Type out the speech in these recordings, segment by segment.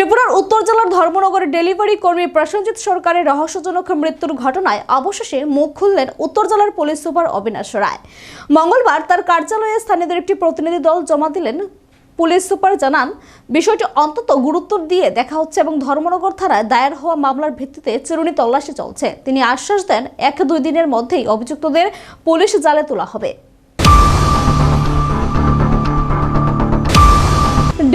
ত্রিপুরার উত্তর জেলার ধর্মনগরে ডেলিভারি কর্মী প্রসেনজিৎ সরকারের রহস্যজনক মৃত্যুর ঘটনায় অবশেষে মুখ খুললেন উত্তর জেলার পুলিশ সুপার অবিনাশ রায়। মঙ্গলবার তার কার্যালয়ে স্থানীয়দের একটি প্রতিনিধি দল জমা দিলেন। পুলিশ সুপার জানান, বিষয়টি অন্তত গুরুত্ব দিয়ে দেখা হচ্ছে এবং ধর্মনগর থানায় দায়ের হওয়া মামলার ভিত্তিতে চিরুনি তল্লাশি চলছে। তিনি আশ্বাস দেন, 1-2 দিনের মধ্যেই অভিযুক্তদের পুলিশ জালে তোলা হবে।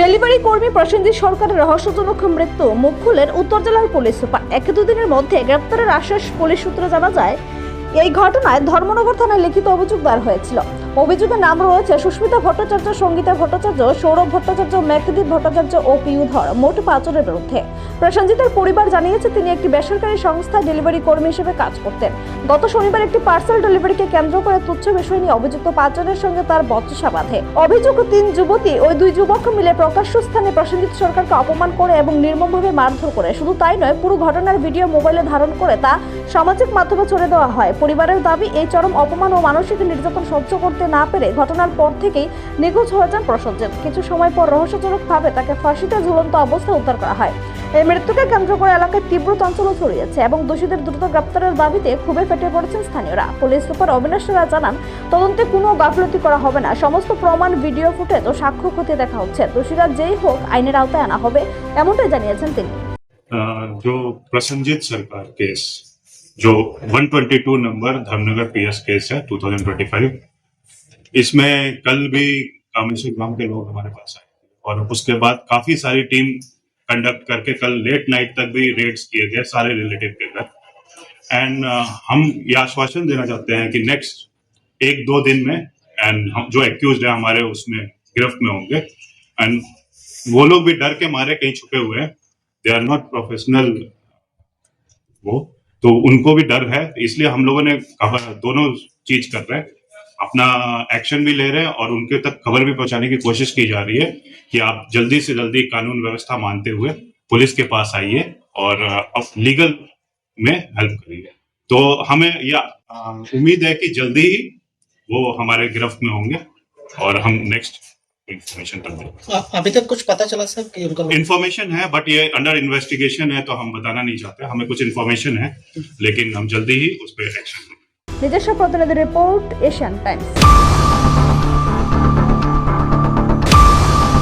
ডেলিভারি কর্মী প্রসেনজিৎ সরকারের রহস্যজনক মৃত্যু মুখ খুললেন উত্তর জেলার পুলিশ সুপার। 1-2 দিনের মধ্যে গ্রেপ্তারের আশ্বাস পুলিশ সূত্রে জানা যায়। এই ঘটনায় ধর্মনগর থানায় লিখিত অভিযোগ দায়ের হয়েছিল। অভিযোগের নাম রয়েছে সুস্মিতা ভট্টাচার্য, সঙ্গীতা ভট্টাচার্য, সৌরভ ভট্টাচার্য, মেঘদীপ ভট্টাচার্য ও পিউধর, মোট 5 জনের বিরুদ্ধে। প্রসেনজিতের পরিবার জানিয়েছে, তিনি একটি বেসরকারি সংস্থায় ডেলিভারি কর্মী হিসেবে কাজ করতেন। গত শনিবার একটি পার্সেল ডেলিভারিকে কেন্দ্র করে তুচ্ছ বিষয় নিয়ে অভিযুক্ত 5 জনের সঙ্গে তার বচসা বাঁধে। অভিযোগ 3 যুবতী ওই 2 যুবক মিলে প্রকাশ্য স্থানে প্রসেনজিৎ সরকারকে অপমান করে এবং নির্মমভাবে মারধর করে। শুধু তাই নয়, পুরো ঘটনার ভিডিও মোবাইলে ধারণ করে তা সামাজিক মাধ্যমে ছড়িয়ে দেওয়া হয়। পরিবারের দাবি, এই চরম অপমান ও মানসিক নির্যাতন সহ্য করতে না পেরে ঘটনার পর থেকেই নিখোঁজ হয়ে যান প্রসেনজিৎ। কিছু সময় পর রহস্যজনকভাবে তাকে ফাঁসিতে ঝুলন্ত অবস্থায় উদ্ধার করা হয়। এই মৃত্যুকে কেন্দ্র করে এলাকায় তীব্র চাঞ্চল্য ছড়িয়েছে এবং দোষীদের দ্রুত গ্রেপ্তারের দাবিতে ক্ষোভে ফেটে পড়েছেন স্থানীয়রা। পুলিশ সুপার অবিনাশ রায় জানান, তদন্তে কোনো গাফলতি করা হবে না। সমস্ত প্রমাণ, ভিডিও ফুটেজ ও সাক্ষ্য খতিয়ে দেখা হচ্ছে। দোষীরা যেই হোক আইনের আওতায় আনা হবে, এমনটাই জানিয়েছেন তিনি। जो प्रसन्नजीत सरकार केस, जो 122 नंबर धर्मनगर पीएस केस है 2025, इसमें कल भी कामेश्वर गांव के लोग हमारे पास आए और उसके बाद काफी सारी टीम कंडक्ट करके कल लेट नाइट तक भी रेड्स किए गए सारे रिलेटिव के घर। एंड हम ये आश्वासन देना चाहते हैं कि नेक्स्ट 1-2 दिन में एंड हम जो एक्यूज है हमारे उसमें गिरफ्त में होंगे। एंड वो लोग भी डर के मारे कहीं छुपे हुए हैं, दे आर नॉट प्रोफेशनल, वो तो उनको भी डर है, इसलिए हम लोगों ने दोनों चीज कर रहे हैं, अपना एक्शन भी ले रहे हैं और उनके तक खबर भी पहुंचाने की कोशिश की जा रही है कि आप जल्दी से जल्दी कानून व्यवस्था मानते हुए पुलिस के पास आइए और अब लीगल में हेल्प करिए। तो हमें यह उम्मीद है कि जल्दी ही वो हमारे गिरफ्त में होंगे और हम नेक्स्ट इंफॉर्मेशन तक देंगे। अभी तक कुछ पता चला सर कि उनका इन्फॉर्मेशन है, बट ये अंडर इन्वेस्टिगेशन है तो हम बताना नहीं चाहते। हमें कुछ इन्फॉर्मेशन है, लेकिन हम जल्दी ही उस पर एक्शन लेंगे। নিজস্ব প্রতিনিধি রিপোর্ট, এশিয়ান টাইমস।